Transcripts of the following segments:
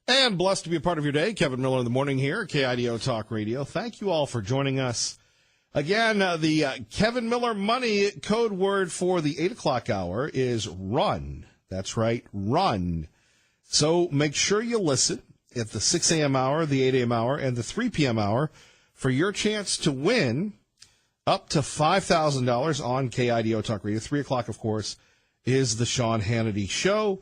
And blessed to be a part of your day. Kevin Miller in the morning here at KIDO Talk Radio. Thank you all for joining us. Again, the Kevin Miller Money code word for the 8 o'clock hour is run. That's right, run. So make sure you listen at the 6 a.m. hour, the 8 a.m. hour, and the 3 p.m. hour for your chance to win up to $5,000 on KIDO Talk Radio. 3 o'clock, of course, is the Sean Hannity Show.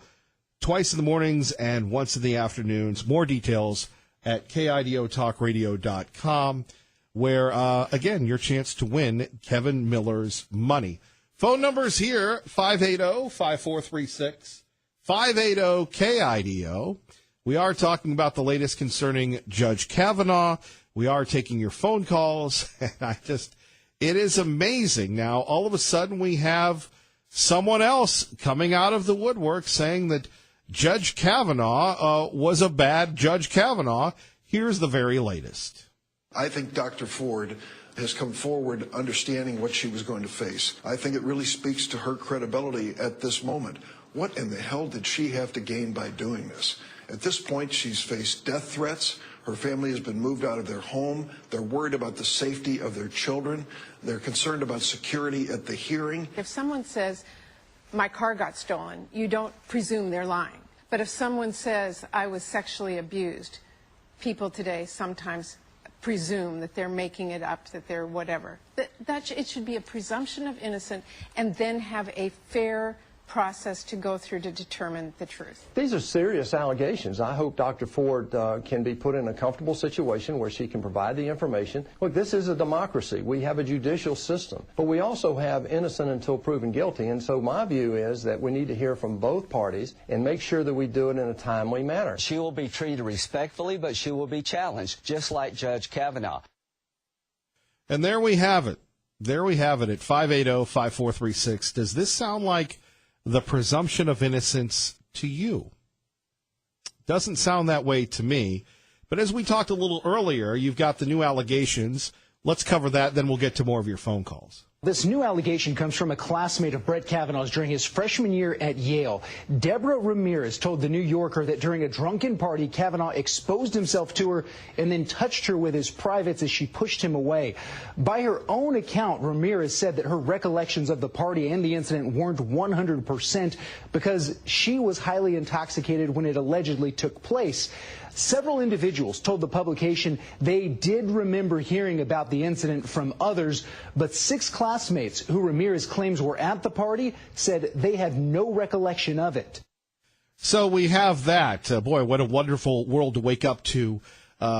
Twice in the mornings and once in the afternoons. More details at KIDOTalkRadio.com, where, again, your chance to win Kevin Miller's money. Phone numbers here, 580-5436, 580-KIDO. We are talking about the latest concerning Judge Kavanaugh. We are taking your phone calls, and it is amazing. Now, all of a sudden, we have someone else coming out of the woodwork saying that Judge Kavanaugh was a bad Judge Kavanaugh. Here's the very latest. I think Dr. Ford has come forward understanding what she was going to face. I think it really speaks to her credibility at this moment. What in the hell did she have to gain by doing this? At this point, she's faced death threats. Her family has been moved out of their home. They're worried about the safety of their children. They're concerned about security at the hearing. If someone says, my car got stolen, you don't presume they're lying. But if someone says, I was sexually abused, people today sometimes presume that they're making it up, that they're whatever. It should be a presumption of innocence and then have a fair process to go through to determine the truth. These are serious allegations. I hope Dr. Ford can be put in a comfortable situation where she can provide the information. Look, this is a democracy. We have a judicial system, but we also have innocent until proven guilty. And so my view is that we need to hear from both parties and make sure that we do it in a timely manner. She will be treated respectfully, but she will be challenged, just like Judge Kavanaugh. And there we have it. There we have it at 580-5436. Does this sound like the presumption of innocence to you? Doesn't sound that way to me. But as we talked a little earlier, you've got the new allegations. Let's cover that, then we'll get to more of your phone calls. This new allegation comes from a classmate of Brett Kavanaugh's during his freshman year at Yale. Deborah Ramirez told The New Yorker that during a drunken party, Kavanaugh exposed himself to her and then touched her with his privates as she pushed him away. By her own account, Ramirez said that her recollections of the party and the incident weren't 100% because she was highly intoxicated when it allegedly took place. Several individuals told the publication they did remember hearing about the incident from others, but 6 classmates who Ramirez claims were at the party said they had no recollection of it. So we have that. Boy, what a wonderful world to wake up to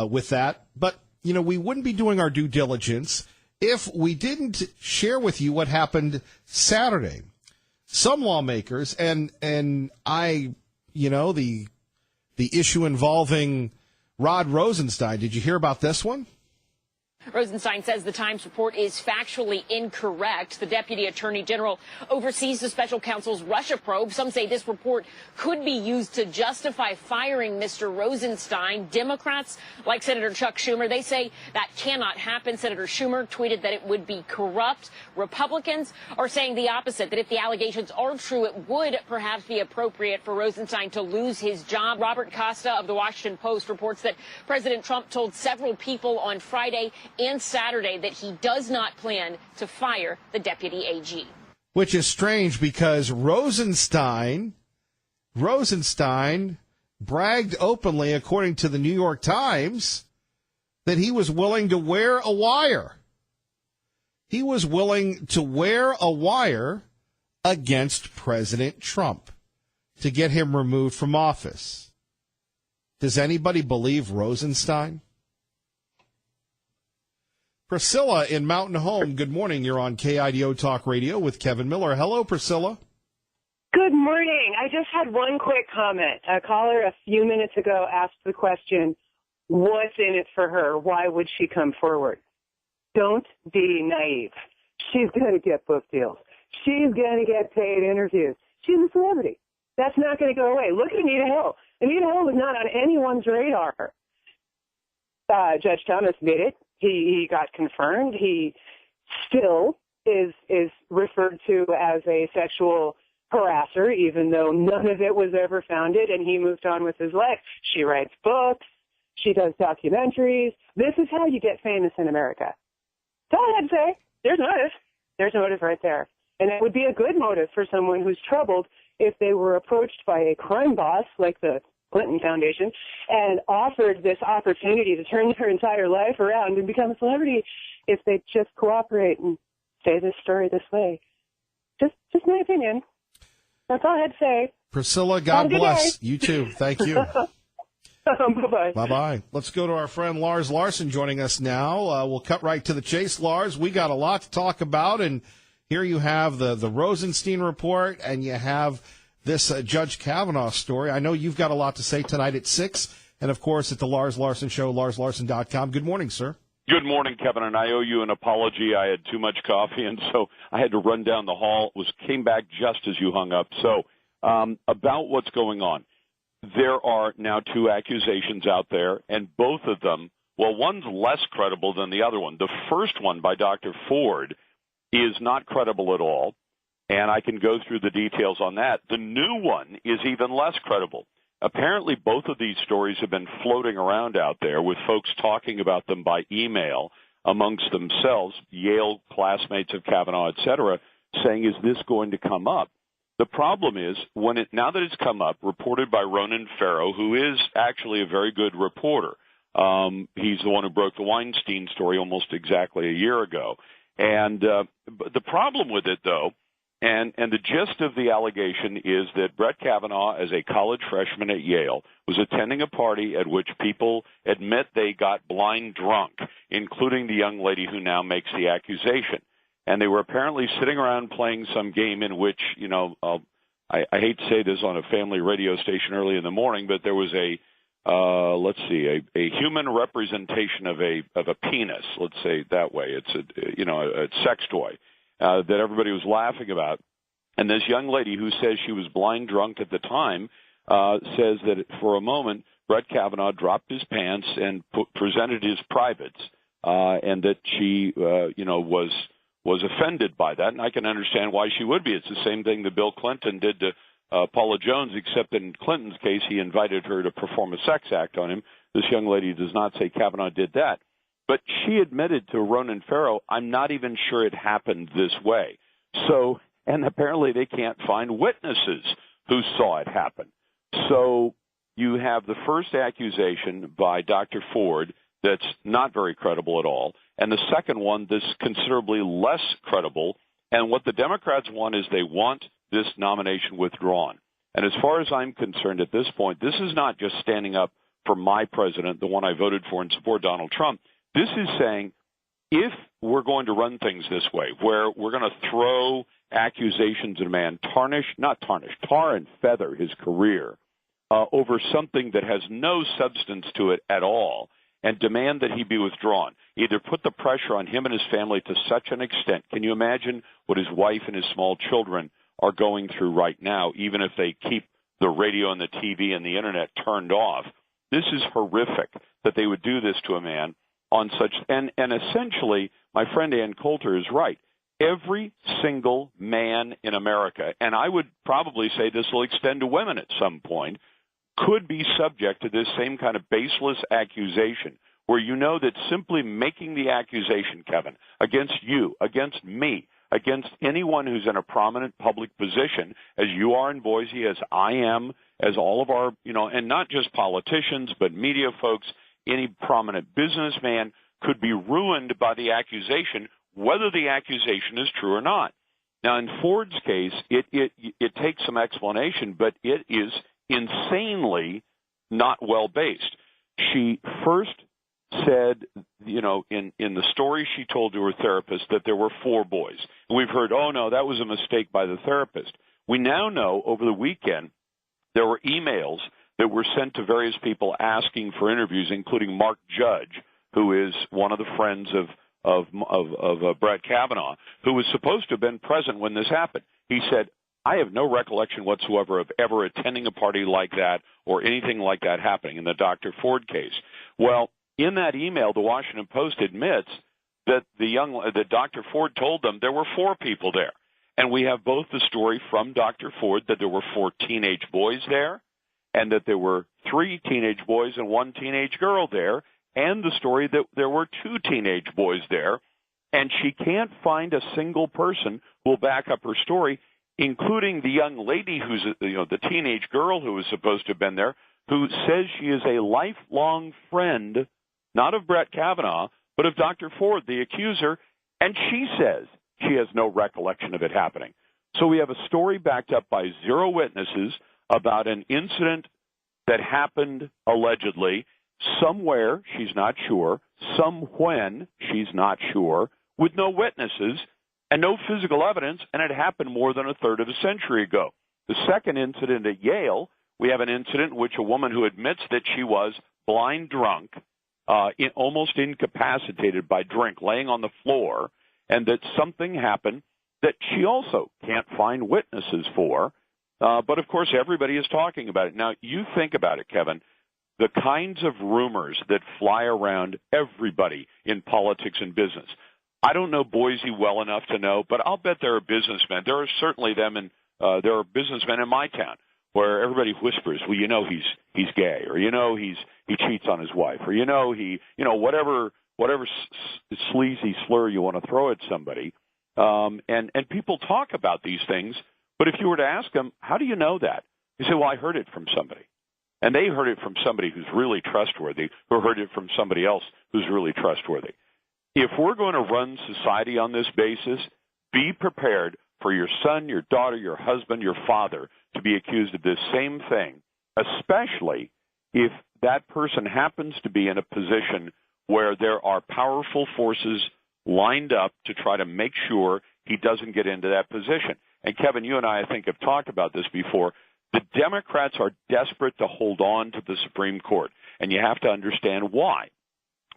with that. But, you know, we wouldn't be doing our due diligence if we didn't share with you what happened Saturday. Some lawmakers, and I, you know, the issue involving Rod Rosenstein. Did you hear about this one? Rosenstein says the Times report is factually incorrect. The Deputy Attorney General oversees the special counsel's Russia probe. Some say this report could be used to justify firing Mr. Rosenstein. Democrats, like Senator Chuck Schumer, they say that cannot happen. Senator Schumer tweeted that it would be corrupt. Republicans are saying the opposite, that if the allegations are true, it would perhaps be appropriate for Rosenstein to lose his job. Robert Costa of the Washington Post reports that President Trump told several people on Friday and Saturday that he does not plan to fire the deputy AG. Which is strange because Rosenstein bragged openly, according to the New York Times, that he was willing to wear a wire. He was willing to wear a wire against President Trump to get him removed from office. Does anybody believe Rosenstein? Priscilla in Mountain Home, good morning. You're on KIDO Talk Radio with Kevin Miller. Hello, Priscilla. Good morning. I just had one quick comment. A caller a few minutes ago asked the question, what's in it for her? Why would she come forward? Don't be naive. She's going to get book deals. She's going to get paid interviews. She's a celebrity. That's not going to go away. Look at Anita Hill. Anita Hill was not on anyone's radar. Judge Thomas did it. He got confirmed. He still is referred to as a sexual harass her, even though none of it was ever founded, and he moved on with his life. She writes books. She does documentaries. This is how you get famous in America. That's all I'd say. There's motive. There's motive right there. And it would be a good motive for someone who's troubled if they were approached by a crime boss like the Clinton Foundation and offered this opportunity to turn their entire life around and become a celebrity if they just cooperate and say this story this way. Just my opinion. That's all I had to say. Priscilla, God bless. You too. Thank you. Bye-bye. Bye-bye. Let's go to our friend Lars Larson joining us now. We'll cut right to the chase, Lars. We got a lot to talk about, and here you have the Rosenstein report, and you have this Judge Kavanaugh story. I know you've got a lot to say tonight at 6, and, of course, at the Lars Larson Show, larslarson.com. Good morning, sir. Good morning, Kevin, and I owe you an apology. I had too much coffee, and so I had to run down the hall. Came back just as you hung up. So about what's going on. There are now 2 accusations out there, and both of them, well, one's less credible than the other one. The first one by Dr. Ford is not credible at all, and I can go through the details on that. The new one is even less credible. Apparently, both of these stories have been floating around out there with folks talking about them by email amongst themselves, Yale classmates of Kavanaugh, et cetera, saying, is this going to come up? The problem is, now that it's come up, reported by Ronan Farrow, who is actually a very good reporter. He's the one who broke the Weinstein story almost exactly a year ago. And the problem with it, though, and the gist of the allegation is that Brett Kavanaugh, as a college freshman at Yale, was attending a party at which people admit they got blind drunk, including the young lady who now makes the accusation. And they were apparently sitting around playing some game in which, I hate to say this on a family radio station early in the morning, but there was a human representation of a penis, let's say it that way. It's a sex toy that everybody was laughing about. And this young lady who says she was blind drunk at the time says that for a moment Brett Kavanaugh dropped his pants and presented his privates, and that she was offended by that, and I can understand why she would be. It's the same thing that Bill Clinton did to Paula Jones, except in Clinton's case, he invited her to perform a sex act on him. This young lady does not say Kavanaugh did that. But she admitted to Ronan Farrow, I'm not even sure it happened this way. So, and apparently they can't find witnesses who saw it happen. So you have the first accusation by Dr. Ford that's not very credible at all, and the second one that's considerably less credible. And what the Democrats want is they want this nomination withdrawn. And as far as I'm concerned at this point, this is not just standing up for my president, the one I voted for and support Donald Trump. This is saying if we're going to run things this way, where we're going to throw accusations at a man, tar and feather his career over something that has no substance to it at all, and demand that he be withdrawn. Either put the pressure on him and his family to such an extent. Can you imagine what his wife and his small children are going through right now, even if they keep the radio and the TV and the internet turned off? This is horrific that they would do this to a man on such, and essentially, my friend Ann Coulter is right. Every single man in America, and I would probably say this will extend to women at some point, could be subject to this same kind of baseless accusation, where you know that simply making the accusation, Kevin, against you, against me, against anyone who's in a prominent public position, as you are in Boise, as I am, as all of our, and not just politicians, but media folks, any prominent businessman could be ruined by the accusation, whether the accusation is true or not. Now, in Ford's case, it takes some explanation, but it is insanely not well-based. She first said, in the story she told to her therapist that there were 4 boys. And we've heard, oh, no, that was a mistake by the therapist. We now know over the weekend there were emails that were sent to various people asking for interviews, including Mark Judge, who is one of the friends of Brett Kavanaugh, who was supposed to have been present when this happened. He said, I have no recollection whatsoever of ever attending a party like that or anything like that happening in the Dr. Ford case. Well, in that email, the Washington Post admits that that Dr. Ford told them there were 4 people there. And we have both the story from Dr. Ford that there were 4 teenage boys there, and that there were 3 teenage boys and 1 teenage girl there, and the story that there were 2 teenage boys there. And she can't find a single person who will back up her story, including the young lady who's, the teenage girl who was supposed to have been there, who says she is a lifelong friend, not of Brett Kavanaugh, but of Dr. Ford, the accuser, and she says she has no recollection of it happening. So we have a story backed up by 0 witnesses about an incident that happened allegedly somewhere, she's not sure, when, she's not sure, with no witnesses and no physical evidence, and it happened more than a third of a century ago. The second incident at Yale, we have an incident in which a woman who admits that she was blind drunk, almost incapacitated by drink, laying on the floor, and that something happened that she also can't find witnesses for. But, of course, everybody is talking about it. Now, you think about it, Kevin, the kinds of rumors that fly around everybody in politics and business. I don't know Boise well enough to know, but I'll bet there are businessmen. There are certainly them, and there are businessmen in my town where everybody whispers, well, he's gay, or he cheats on his wife, or whatever sleazy slur you want to throw at somebody. And people talk about these things, but if you were to ask them, how do you know that? You say, well, I heard it from somebody. And they heard it from somebody who's really trustworthy, who heard it from somebody else who's really trustworthy. If we're going to run society on this basis, be prepared for your son, your daughter, your husband, your father to be accused of this same thing, especially if that person happens to be in a position where there are powerful forces lined up to try to make sure he doesn't get into that position. And, Kevin, you and I think, have talked about this before. The Democrats are desperate to hold on to the Supreme Court, and you have to understand why.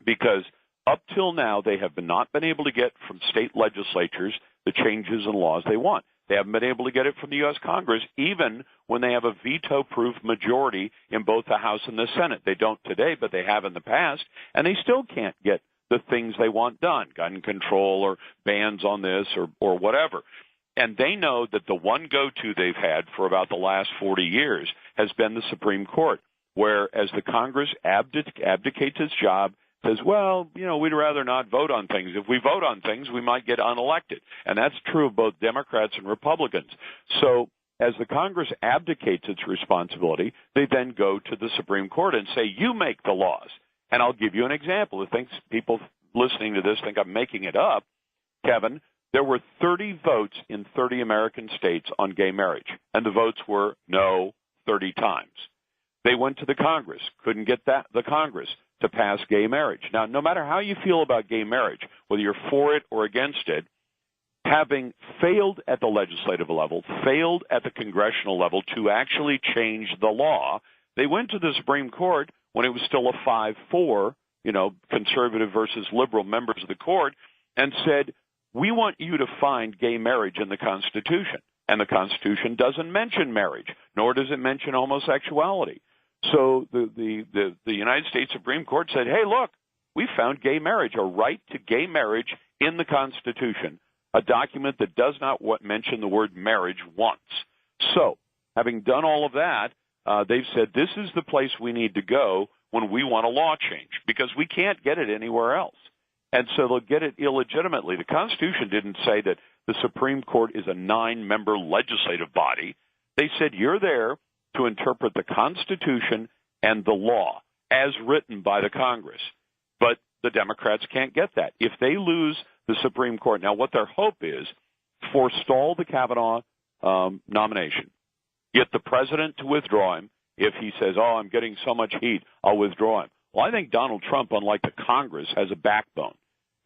Because up till now, they have not been able to get from state legislatures the changes in laws they want. They haven't been able to get it from the U.S. Congress, even when they have a veto-proof majority in both the House and the Senate. They don't today, but they have in the past, and they still can't get the things they want done, gun control or bans on this or whatever. And they know that the one go-to they've had for about the last 40 years has been the Supreme Court, where as the Congress abdicates its job, says, well, we'd rather not vote on things. If we vote on things, we might get unelected. And that's true of both Democrats and Republicans. So as the Congress abdicates its responsibility, they then go to the Supreme Court and say, you make the laws. And I'll give you an example. If people listening to this think I'm making it up, Kevin, there were 30 votes in 30 American states on gay marriage, and the votes were no 30 times. They went to the Congress, couldn't get the Congress to pass gay marriage. Now, no matter how you feel about gay marriage, whether you're for it or against it, having failed at the legislative level, failed at the congressional level to actually change the law, they went to the Supreme Court when it was still a 5-4, conservative versus liberal members of the court, and said, we want you to find gay marriage in the Constitution. And the Constitution doesn't mention marriage, nor does it mention homosexuality. So the United States Supreme Court said, hey, look, we found gay marriage, a right to gay marriage in the Constitution, a document that does not mention the word marriage once. So having done all of that, they've said this is the place we need to go when we want a law change, because we can't get it anywhere else. And so they'll get it illegitimately. The Constitution didn't say that the Supreme Court is a 9-member legislative body. They said you're there to interpret the Constitution and the law as written by the Congress. But the Democrats can't get that. If they lose the Supreme Court, now what their hope is, forestall the Kavanaugh nomination, get the president to withdraw him. If he says, I'm getting so much heat, I'll withdraw him. Well, I think Donald Trump, unlike the Congress, has a backbone,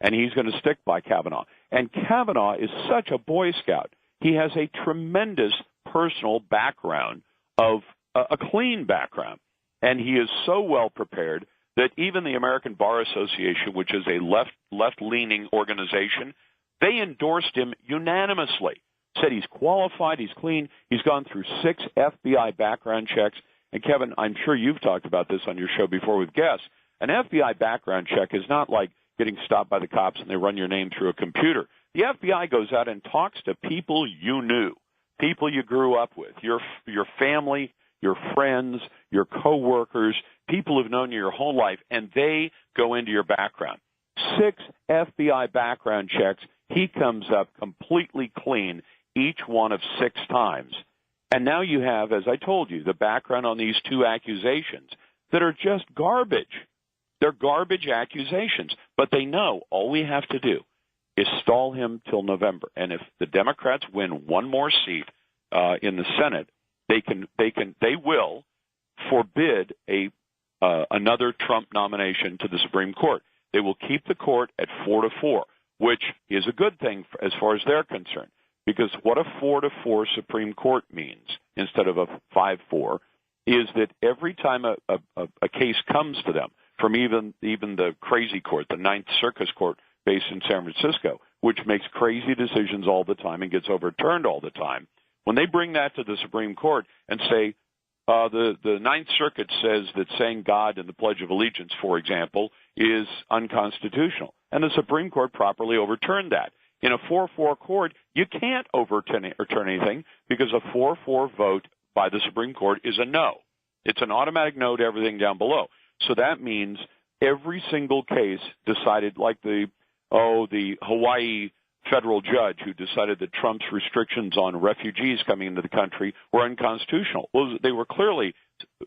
and he's going to stick by Kavanaugh. And Kavanaugh is such a Boy Scout. He has a tremendous personal background of a clean background, and he is so well prepared that even the American Bar Association, which is a left-leaning organization, they endorsed him unanimously, said he's qualified, he's clean, he's gone through 6 FBI background checks. And, Kevin, I'm sure you've talked about this on your show before with guests. An FBI background check is not like getting stopped by the cops and they run your name through a computer. The FBI goes out and talks to people you knew, people you grew up with, your family, your friends, your coworkers, people who've known you your whole life, and they go into your background. 6 FBI background checks. He comes up completely clean each one of 6 times. And now you have, as I told you, the background on these 2 accusations that are just garbage. They're garbage accusations. But they know all we have to do is stall him till November. And if the Democrats win one more seat in the Senate, they will forbid another Trump nomination to the Supreme Court. They will keep the court at 4-4, which is a good thing as far as they're concerned. Because what a 4-4 Supreme Court means, instead of a 5-4, is that every time a case comes to them from even the crazy court, the Ninth Circus Court based in San Francisco, which makes crazy decisions all the time and gets overturned all the time, when they bring that to the Supreme Court and say, the Ninth Circuit says that saying God in the Pledge of Allegiance, for example, is unconstitutional, and the Supreme Court properly overturned that. In a 4-4 court, you can't overturn anything because a 4-4 vote by the Supreme Court is a no. It's an automatic no to everything down below. So that means every single case decided, like the Hawaii federal judge who decided that Trump's restrictions on refugees coming into the country were unconstitutional. Well, they were clearly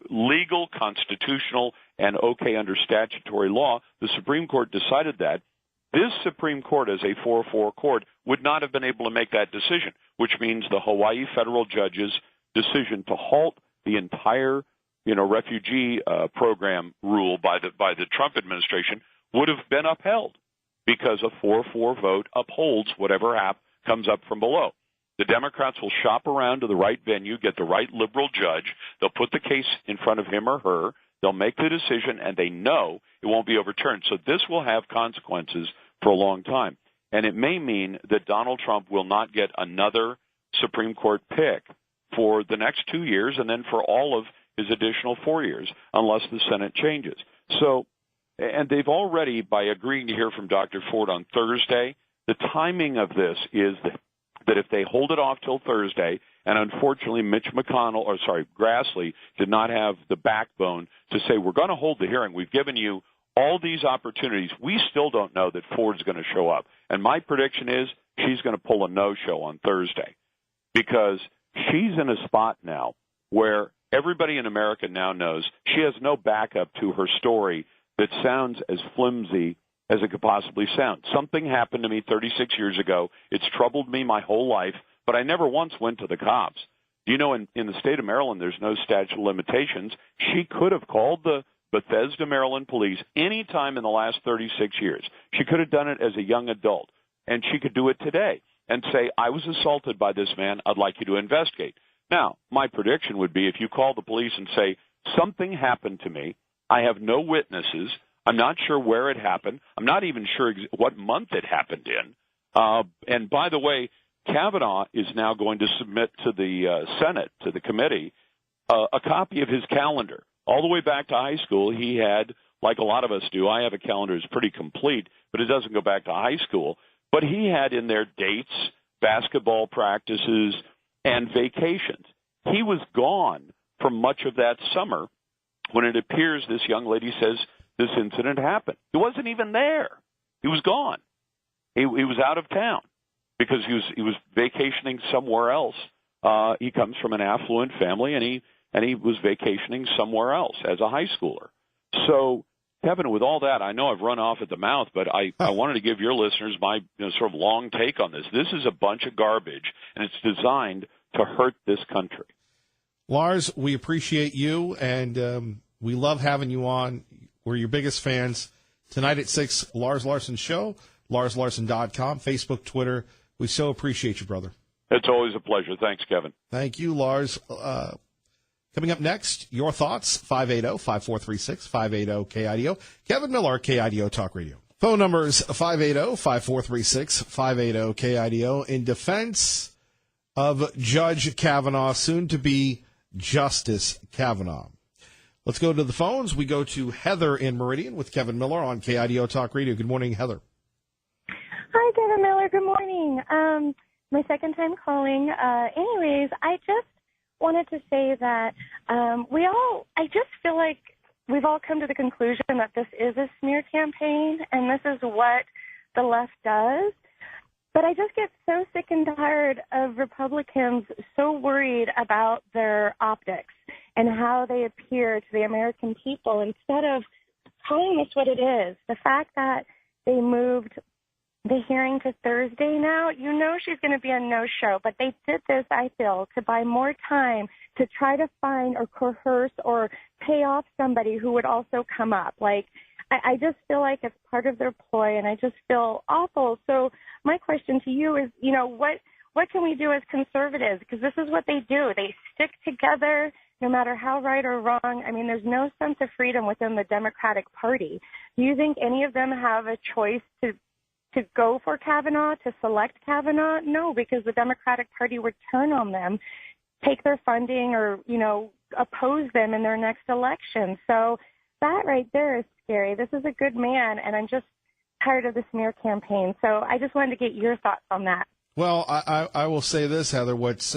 legal, constitutional, and okay under statutory law. The Supreme Court decided that. This Supreme Court, as a 4-4 court, would not have been able to make that decision, which means the Hawaii federal judge's decision to halt the entire, refugee program rule by the Trump administration would have been upheld because a 4-4 vote upholds whatever comes up from below. The Democrats will shop around to the right venue, get the right liberal judge. They'll put the case in front of him or her. They'll make the decision, and they know it won't be overturned. So this will have consequences for a long time. And it may mean that Donald Trump will not get another Supreme Court pick for the next 2 years and then for all of his additional 4 years, unless the Senate changes. So, and they've already, by agreeing to hear from Dr. Ford on Thursday, the timing of this is that if they hold it off till Thursday, and unfortunately Grassley did not have the backbone to say, we're going to hold the hearing. We've given you all these opportunities. We still don't know that Ford's going to show up. And my prediction is she's going to pull a no-show on Thursday because she's in a spot now where everybody in America now knows she has no backup to her story that sounds as flimsy as it could possibly sound. Something happened to me 36 years ago. It's troubled me my whole life, but I never once went to the cops. In the state of Maryland, there's no statute of limitations. She could have called the Bethesda, Maryland police any time in the last 36 years. She could have done it as a young adult, and she could do it today and say, I was assaulted by this man. I'd like you to investigate. Now, my prediction would be if you call the police and say, something happened to me. I have no witnesses. I'm not sure where it happened. I'm not even sure what month it happened in. And by the way, Kavanaugh is now going to submit to the Senate, to the committee, a copy of his calendar. All the way back to high school, he had, like a lot of us do, I have a calendar that's pretty complete, but it doesn't go back to high school. But he had in there dates, basketball practices, and vacations. He was gone for much of that summer when it appears this young lady says this incident happened. He wasn't even there. He was gone. He was out of town because he was vacationing somewhere else. He comes from an affluent family, and he was vacationing somewhere else as a high schooler. So, Kevin, with all that, I know I've run off at the mouth, but I wanted to give your listeners my sort of long take on this. This is a bunch of garbage, and it's designed to hurt this country. Lars, we appreciate you, and we love having you on. We're your biggest fans. Tonight at 6, Lars Larson Show, LarsLarson.com, Facebook, Twitter. We so appreciate you, brother. It's always a pleasure. Thanks, Kevin. Thank you, Lars. Coming up next, your thoughts, 580-5436, 580-KIDO. Kevin Miller, KIDO Talk Radio. Phone numbers 580-5436, 580-KIDO. In defense of Judge Kavanaugh, soon to be Justice Kavanaugh. Let's go to the phones. We go to Heather in Meridian with Kevin Miller on KIDO Talk Radio. Good morning, Heather. Hi, Kevin Miller. Good morning. My second time calling. Anyways, I just wanted to say that I just feel like we've all come to the conclusion that this is a smear campaign and this is what the left does. But I just get so sick and tired of Republicans so worried about their optics and how they appear to the American people instead of calling this what it is. The fact that they moved the hearing to Thursday now, you know she's going to be a no-show, but they did this, I feel, to buy more time to try to find or coerce or pay off somebody who would also come up. Like, I just feel like it's part of their ploy, and I just feel awful. So my question to you is, you know, what can we do as conservatives? Because this is what they do. They stick together no matter how right or wrong. I mean, there's no sense of freedom within the Democratic Party. Do you think any of them have a choice to go for Kavanaugh, to select Kavanaugh? No, because the Democratic Party would turn on them, take their funding, or, you know, oppose them in their next election. So that right there is scary. This is a good man, and I'm just tired of the smear campaign. So I just wanted to get your thoughts on that. Well, I will say this, Heather. What's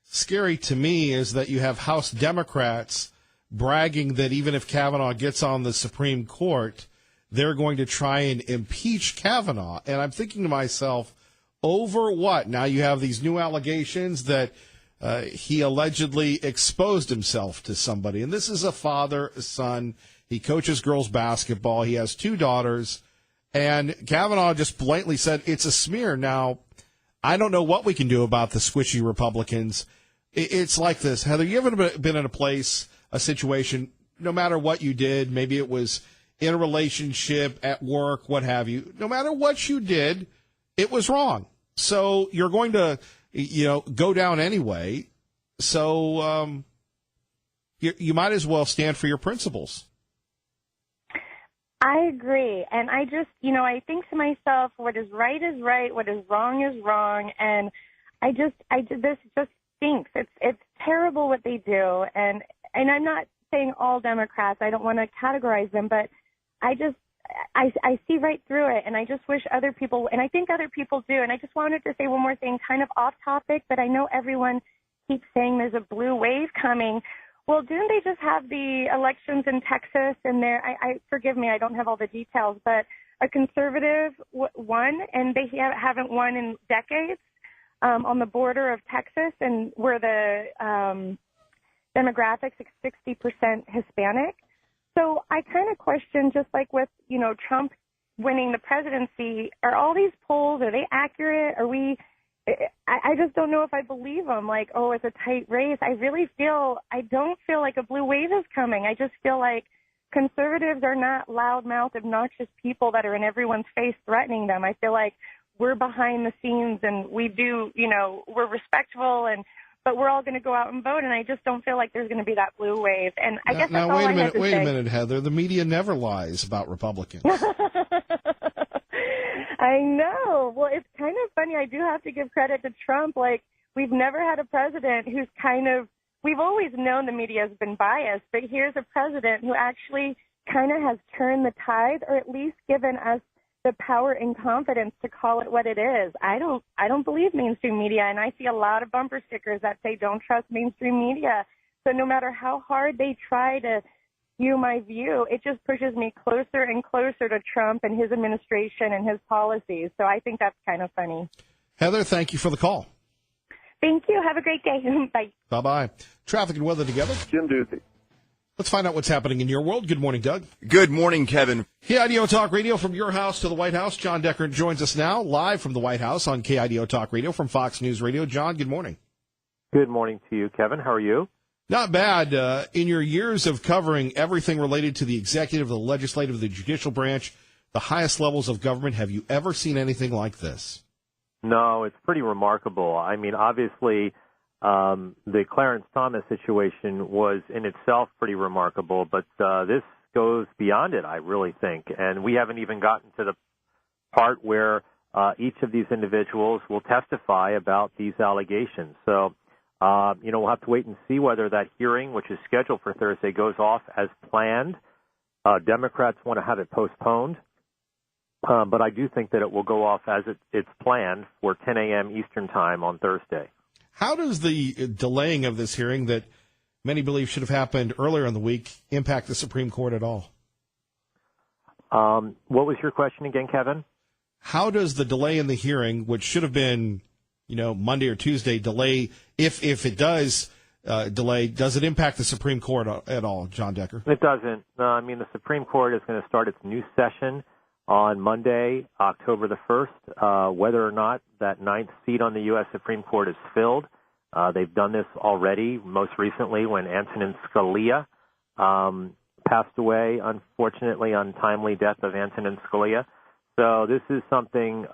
scary to me is that you have House Democrats bragging that even if Kavanaugh gets on the Supreme Court, they're going to try and impeach Kavanaugh. And I'm thinking to myself, over what? Now you have these new allegations that he allegedly exposed himself to somebody. And this is a father, a son. He coaches girls basketball. He has 2 daughters. And Kavanaugh just blatantly said it's a smear. Now, I don't know what we can do about the squishy Republicans. It's like this. Heather, you ever been in a situation, no matter what you did, maybe it was in a relationship, at work, what have you, no matter what you did, it was wrong. So you're going to, go down anyway. So you might as well stand for your principles. I agree. And I just, I think to myself, what is right, what is wrong. And this just stinks. It's terrible what they do. And I'm not saying all Democrats, I don't want to categorize them, but I see right through it, and I just wish other people, and I think other people do, and I just wanted to say one more thing, kind of off topic, but I know everyone keeps saying there's a blue wave coming. Well, didn't they just have the elections in Texas, and forgive me, I don't have all the details, but a conservative won, and they haven't won in decades on the border of Texas, and where the demographics is 60% Hispanic. So I kind of question, just like with, Trump winning the presidency, are all these polls, are they accurate? I just don't know if I believe them. Like, oh, it's a tight race. I don't feel like a blue wave is coming. I just feel like conservatives are not loudmouth, obnoxious people that are in everyone's face threatening them. I feel like we're behind the scenes and we do, we're respectful but we're all going to go out and vote, and I just don't feel like there's going to be that blue wave. And I guess that's all I had to say. Wait a minute, Heather. The media never lies about Republicans. I know. Well, it's kind of funny. I do have to give credit to Trump. Like, we've never had a president who's we've always known the media has been biased, but here's a president who actually kind of has turned the tide, or at least given us the power and confidence to call it what it is. I don't believe mainstream media, and I see a lot of bumper stickers that say don't trust mainstream media. So no matter how hard they try to skew my view, it just pushes me closer and closer to Trump and his administration and his policies. So I think that's kind of funny. Heather, thank you for the call. Thank you. Have a great day. Bye. Bye-bye. Traffic and weather together. Jim Duthie. Let's find out what's happening in your world. Good morning, Doug. Good morning, Kevin. KIDO Talk Radio, from your house to the White House. John Decker joins us now, live from the White House on KIDO Talk Radio from Fox News Radio. John, good morning. Good morning to you, Kevin. How are you? Not bad. In your years of covering everything related to the executive, the legislative, the judicial branch, the highest levels of government, have you ever seen anything like this? No, it's pretty remarkable. I mean, obviously, the Clarence Thomas situation was in itself pretty remarkable, but this goes beyond it, I really think. And we haven't even gotten to the part where each of these individuals will testify about these allegations. So, we'll have to wait and see whether that hearing, which is scheduled for Thursday, goes off as planned. Democrats want to have it postponed. But I do think that it will go off as it's planned for 10 a.m. Eastern Time on Thursday. How does the delaying of this hearing that many believe should have happened earlier in the week impact the Supreme Court at all? What was your question again, Kevin? How does the delay in the hearing, which should have been, Monday or Tuesday, delay, if it does delay, does it impact the Supreme Court at all, John Decker? It doesn't. The Supreme Court is going to start its new session on Monday, October the 1st, whether or not that ninth seat on the U.S. Supreme Court is filled. They've done this already, most recently when Antonin Scalia passed away, unfortunately, untimely death of Antonin Scalia. So this is something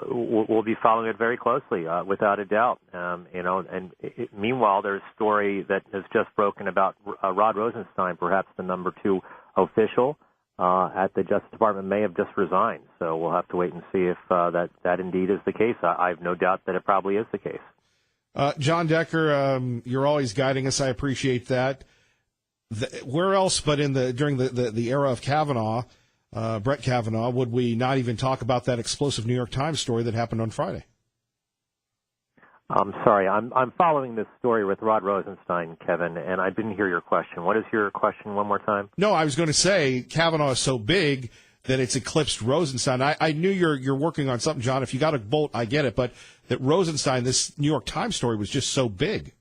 we'll be following it very closely, without a doubt. Meanwhile, there's a story that has just broken about Rod Rosenstein, perhaps the number 2 official at the Justice Department, may have just resigned. So we'll have to wait and see if that indeed is the case. I have no doubt that it probably is the case. John Decker, you're always guiding us. I appreciate that. Where else but during the era of Kavanaugh, Brett Kavanaugh, would we not even talk about that explosive New York Times story that happened on Friday? I'm sorry. I'm following this story with Rod Rosenstein, Kevin, and I didn't hear your question. What is your question one more time? No, I was going to say Kavanaugh is so big that it's eclipsed Rosenstein. I knew you're working on something, John. If you got a bolt, I get it. But that Rosenstein, this New York Times story, was just so big.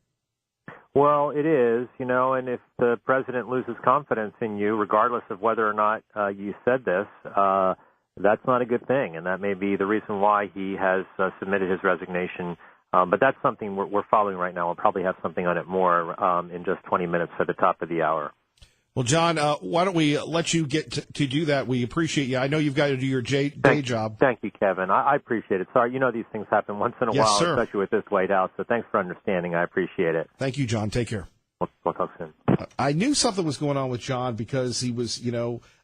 Well, it is, and if the president loses confidence in you, regardless of whether or not you said this, that's not a good thing. And that may be the reason why he has submitted his resignation. But that's something we're following right now. We'll probably have something on it more in just 20 minutes at the top of the hour. Well, John, why don't we let you get to do that? We appreciate you. I know you've got to do your day job. Thank you, Kevin. I appreciate it. Sorry, these things happen once in a while, sir. Especially with this White House. So thanks for understanding. I appreciate it. Thank you, John. Take care. We'll talk soon. I knew something was going on with John because he was,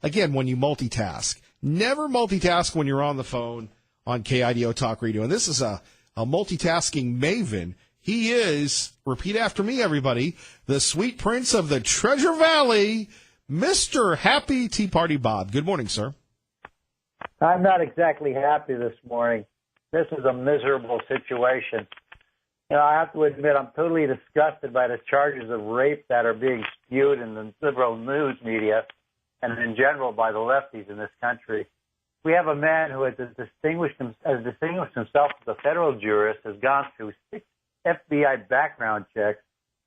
again, when you multitask. Never multitask when you're on the phone on KIDO Talk Radio. And this is a multitasking maven. He is, repeat after me, everybody, the sweet prince of the Treasure Valley, Mr. Happy Tea Party Bob. Good morning, sir. I'm not exactly happy this morning. This is a miserable situation. I have to admit I'm totally disgusted by the charges of rape that are being spewed in the liberal news media and in general by the lefties in this country. We have a man who has distinguished himself as a federal jurist, has gone through 6 FBI background checks,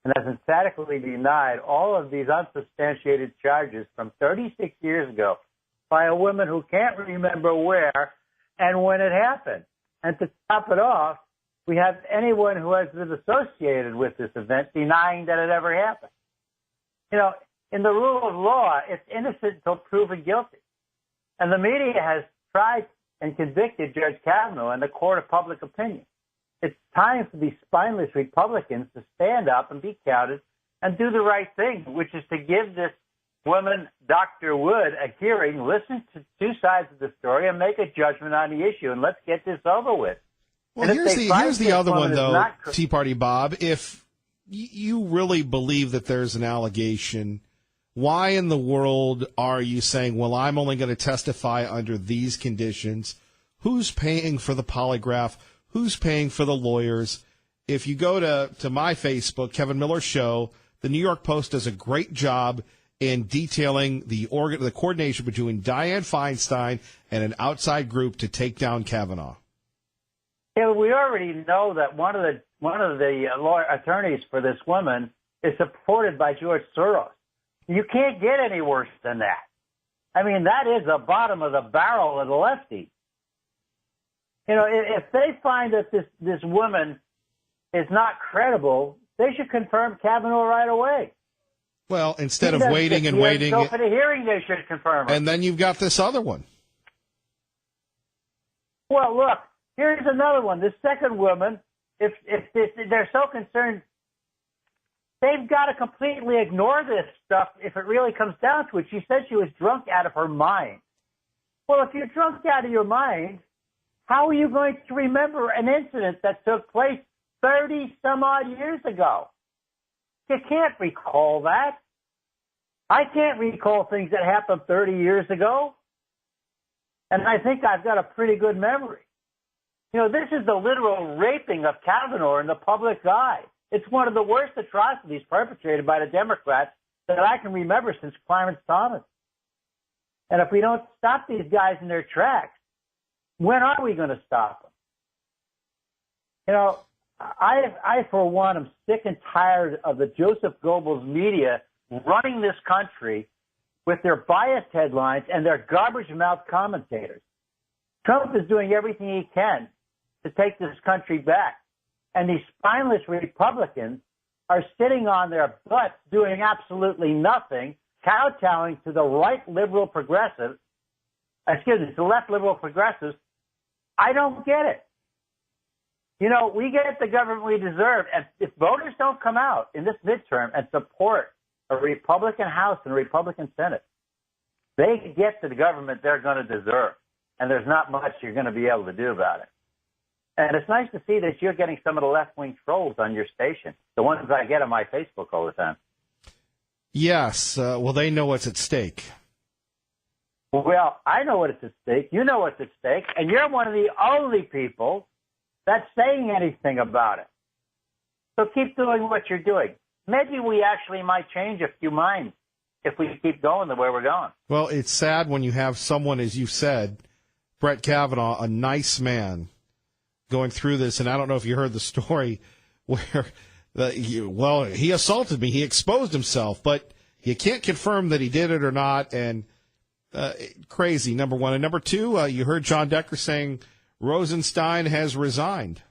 and has emphatically denied all of these unsubstantiated charges from 36 years ago by a woman who can't remember where and when it happened. And to top it off, we have anyone who has been associated with this event denying that it ever happened. In the rule of law, it's innocent until proven guilty. And the media has tried and convicted Judge Kavanaugh in the court of public opinion. It's time for these spineless Republicans to stand up and be counted and do the right thing, which is to give this woman, Dr. Wood, a hearing, listen to 2 sides of the story, and make a judgment on the issue. And let's get this over with. Well, here's the other one, though, Tea Party Bob. If you really believe that there's an allegation, why in the world are you saying, well, I'm only going to testify under these conditions? Who's paying for the polygraph? Who's paying for the lawyers? If you go to my Facebook, Kevin Miller Show, the New York Post does a great job in detailing the coordination between Dianne Feinstein and an outside group to take down Kavanaugh. Yeah, we already know that one of the attorneys for this woman is supported by George Soros. You can't get any worse than that. I mean, that is the bottom of the barrel of the lefties. If they find that this woman is not credible, they should confirm Kavanaugh right away. Well, instead of waiting and waiting. So for the hearing, they should confirm her. And then you've got this other one. Well, look, here's another one. This second woman, if they're so concerned, they've got to completely ignore this stuff if it really comes down to it. She said she was drunk out of her mind. Well, if you're drunk out of your mind, how are you going to remember an incident that took place 30-some-odd years ago? You can't recall that. I can't recall things that happened 30 years ago. And I think I've got a pretty good memory. You know, this is the literal raping of Kavanaugh in the public eye. It's one of the worst atrocities perpetrated by the Democrats that I can remember since Clarence Thomas. And if we don't stop these guys in their tracks, when are we going to stop them? You know, I for one, am sick and tired of the Joseph Goebbels media running this country with their biased headlines and their garbage-mouth commentators. Trump is doing everything he can to take this country back. And these spineless Republicans are sitting on their butts doing absolutely nothing, kowtowing to the right liberal progressives, to the left liberal progressives. I don't get it. You know, we get the government we deserve. And if voters don't come out in this midterm and support a Republican House and a Republican Senate, they get to the government they're going to deserve. And there's not much you're going to be able to do about it. And it's nice to see that you're getting some of the left-wing trolls on your station, the ones I get on my Facebook all the time. Yes. Well, they know what's at stake. Well, I know what's at stake. You know what's at stake. And you're one of the only people that's saying anything about it. So keep doing what you're doing. Maybe we actually might change a few minds if we keep going the way we're going. Well, it's sad when you have someone, as you said, Brett Kavanaugh, a nice man, going through this. And I don't know if you heard the story where, he assaulted me. He exposed himself, but you can't confirm that he did it or not. And crazy, number one. And number two, you heard John Decker saying Rosenstein has resigned.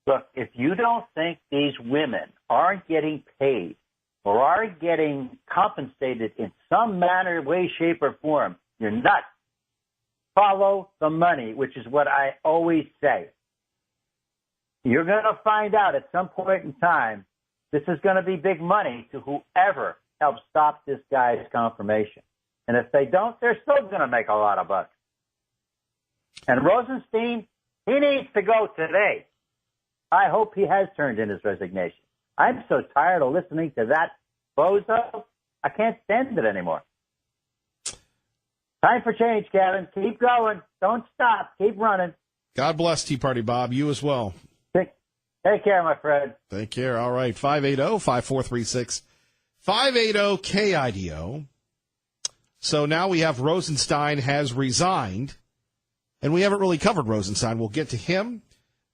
Look, if you don't think these women aren't getting paid or aren't getting compensated in some manner, way, shape, or form, you're nuts. Follow the money, which is what I always say. You're going to find out at some point in time this is going to be big money to whoever helps stop this guy's confirmation. And if they don't, they're still going to make a lot of bucks. And Rosenstein, he needs to go today. I hope he has turned in his resignation. I'm so tired of listening to that bozo. I can't stand it anymore. Time for change, Kevin. Keep going. Don't stop. Keep running. God bless Tea Party Bob. You as well. Take care, my friend. Take care. All right. 580-5436. 580-KIDO. So now we have Rosenstein has resigned. And we haven't really covered Rosenstein. We'll get to him.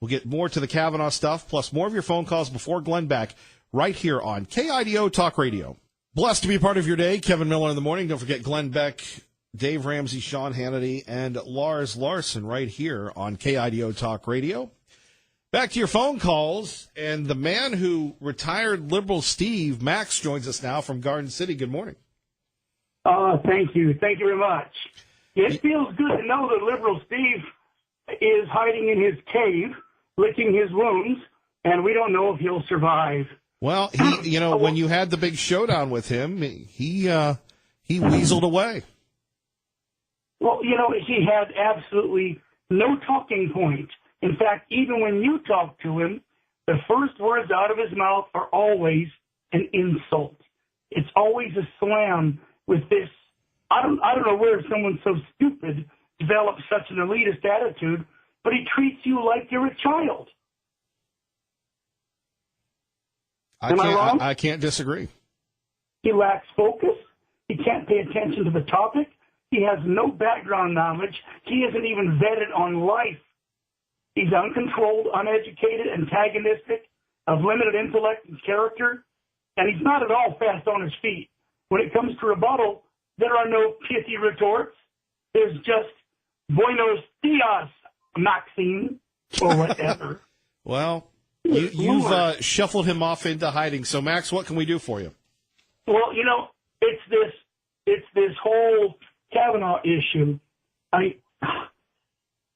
We'll get more to the Kavanaugh stuff, plus more of your phone calls before Glenn Beck, right here on KIDO Talk Radio. Blessed to be a part of your day. Kevin Miller in the morning. Don't forget Glenn Beck, Dave Ramsey, Sean Hannity, and Lars Larson right here on KIDO Talk Radio. Back to your phone calls, and the man who retired Liberal Steve, Max, joins us now from Garden City. Good morning. Thank you. Thank you very much. It feels good to know that Liberal Steve is hiding in his cave, licking his wounds, and we don't know if he'll survive. Well, when you had the big showdown with him, he weaseled away. Well, he had absolutely no talking point. In fact, even when you talk to him, the first words out of his mouth are always an insult. It's always a slam with this. I don't know where someone so stupid develops such an elitist attitude, but he treats you like you're a child. Am I wrong? I can't disagree. He lacks focus. He can't pay attention to the topic. He has no background knowledge. He isn't even vetted on life. He's uncontrolled, uneducated, antagonistic, of limited intellect and character, and he's not at all fast on his feet. When it comes to rebuttal, there are no pithy retorts. There's just Buenos dias, Maxine, or whatever. Well, you've shuffled him off into hiding. So, Max, what can we do for you? Well, it's this whole Kavanaugh issue. I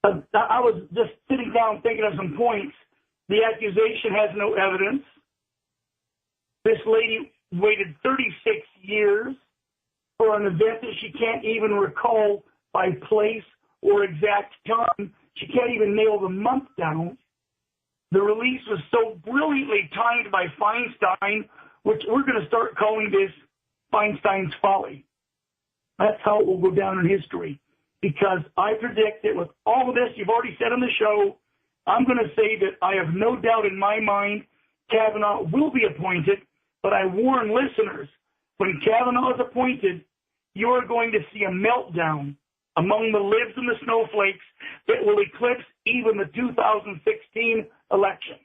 was just sitting down thinking of some points. The accusation has no evidence. This lady waited 36 years for an event that she can't even recall by place or exact time. She can't even nail the month down. The release was so brilliantly timed by Feinstein, which we're going to start calling this Feinstein's folly. That's how it will go down in history. Because I predict that with all of this you've already said on the show, I'm going to say that I have no doubt in my mind Kavanaugh will be appointed, but I warn listeners, when Kavanaugh is appointed, you are going to see a meltdown among the libs and the snowflakes that will eclipse even the 2016 election.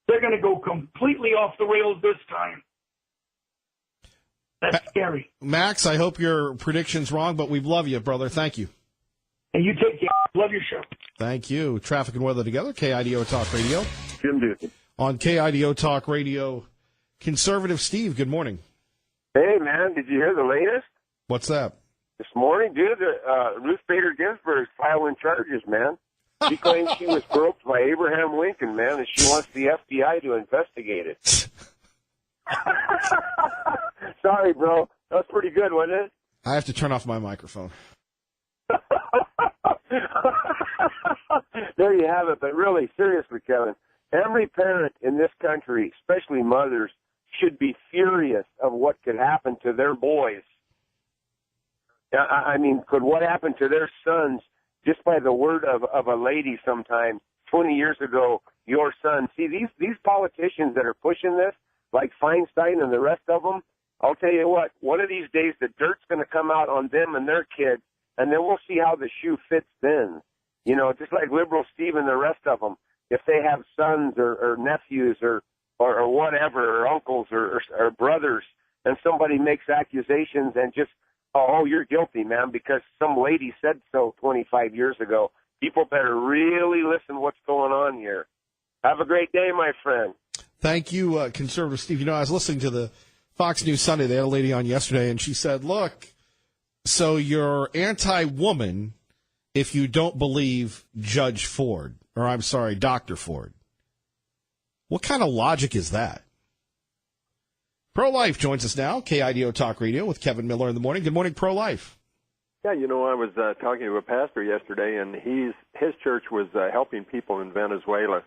They're going to go completely off the rails this time. That's scary. Max, I hope your prediction's wrong, but we love you, brother. Thank you. And you take care. Love your show. Thank you. Traffic and weather together, KIDO Talk Radio. Jim Duke. On KIDO Talk Radio, Conservative Steve, good morning. Hey, man, did you hear the latest? What's that? This morning, dude, Ruth Bader Ginsburg is filing charges, man. She claims she was groped by Abraham Lincoln, man, and she wants the FBI to investigate it. Sorry, bro. That was pretty good, wasn't it? I have to turn off my microphone. There you have it. But really, seriously, Kevin, every parent in this country, especially mothers, should be furious of what could happen to their boys. I mean, could what happened to their sons just by the word of a lady sometime 20 years ago, your son. See, these politicians that are pushing this, like Feinstein and the rest of them, I'll tell you what, one of these days the dirt's going to come out on them and their kids, and then we'll see how the shoe fits then. You know, just like Liberal Steve and the rest of them, if they have sons or nephews or whatever, or uncles or brothers, and somebody makes accusations and just, oh, you're guilty, man, because some lady said so 25 years ago. People better really listen what's going on here. Have a great day, my friend. Thank you, Conservative Steve. You know, I was listening to the Fox News Sunday. They had a lady on yesterday, and she said, look, so you're anti-woman if you don't believe Judge Ford, or I'm sorry, Dr. Ford. What kind of logic is that? Pro-Life joins us now, KIDO Talk Radio with Kevin Miller in the morning. Good morning, Pro-Life. Yeah, you know, I was talking to a pastor yesterday, and his church was helping people in Venezuela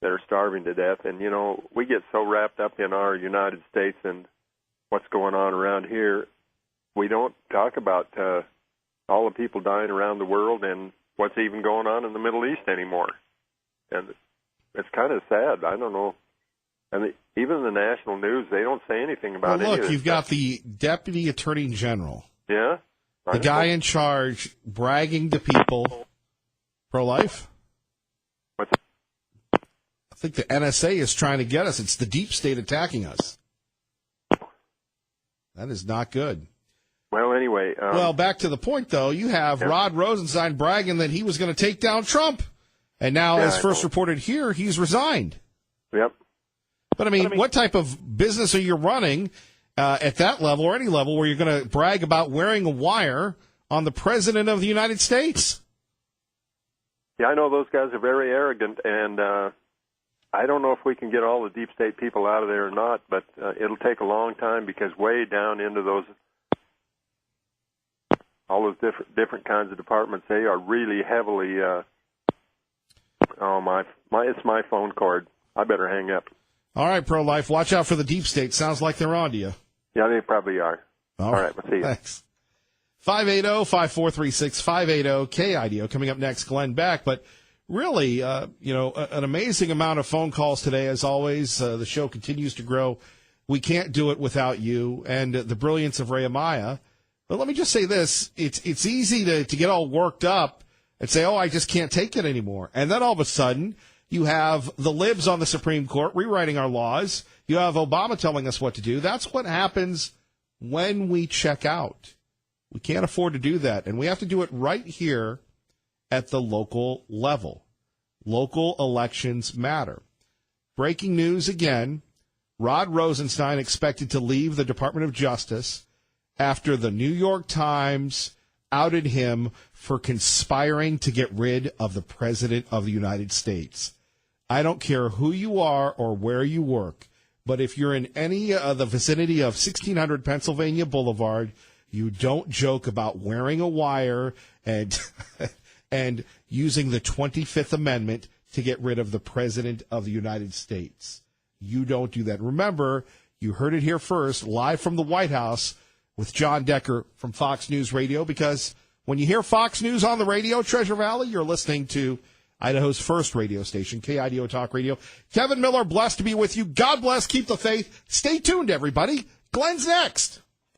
that are starving to death. And, you know, we get so wrapped up in our United States and what's going on around here, we don't talk about all the people dying around the world and what's even going on in the Middle East anymore. And it's kind of sad. I don't know. And even the national news, they don't say anything about well, any look, of this you've stuff. got the Deputy Attorney General. Yeah? The guy in charge bragging to people. Pro-Life? What's I think the NSA is trying to get us. It's the deep state attacking us. That is not good. Well, anyway. Well, back to the point, though. You have Rod Rosenstein bragging that he was going to take down Trump. And now, as first reported here, he's resigned. Yep. But, I mean, what type of business are you running at that level or any level where you're going to brag about wearing a wire on the President of the United States? Yeah, I know those guys are very arrogant, and I don't know if we can get all the deep state people out of there or not, but it'll take a long time because way down into all those different kinds of departments, they are really heavily. It's my phone cord. I better hang up. All right, Pro-Life, watch out for the deep state. Sounds like they're on to you. Yeah, they probably are. All right, we'll see you. Thanks. 580-5436, 580-KIDO. Coming up next, Glenn Beck. But really, an amazing amount of phone calls today, as always. The show continues to grow. We can't do it without you and the brilliance of Ray Amaya. But let me just say this. It's easy to get all worked up and say, oh, I just can't take it anymore. And then all of a sudden, you have the libs on the Supreme Court rewriting our laws. You have Obama telling us what to do. That's what happens when we check out. We can't afford to do that. And we have to do it right here at the local level. Local elections matter. Breaking news again. Rod Rosenstein expected to leave the Department of Justice after the New York Times outed him for conspiring to get rid of the President of the United States. I don't care who you are or where you work, but if you're in any of the vicinity of 1600 Pennsylvania Boulevard, you don't joke about wearing a wire and and using the 25th Amendment to get rid of the President of the United States. You don't do that. Remember, you heard it here first, live from the White House. with John Decker from Fox News Radio, because when you hear Fox News on the radio, Treasure Valley, you're listening to Idaho's first radio station, KIDO Talk Radio. Kevin Miller, blessed to be with you. God bless. Keep the faith. Stay tuned, everybody. Glenn's next.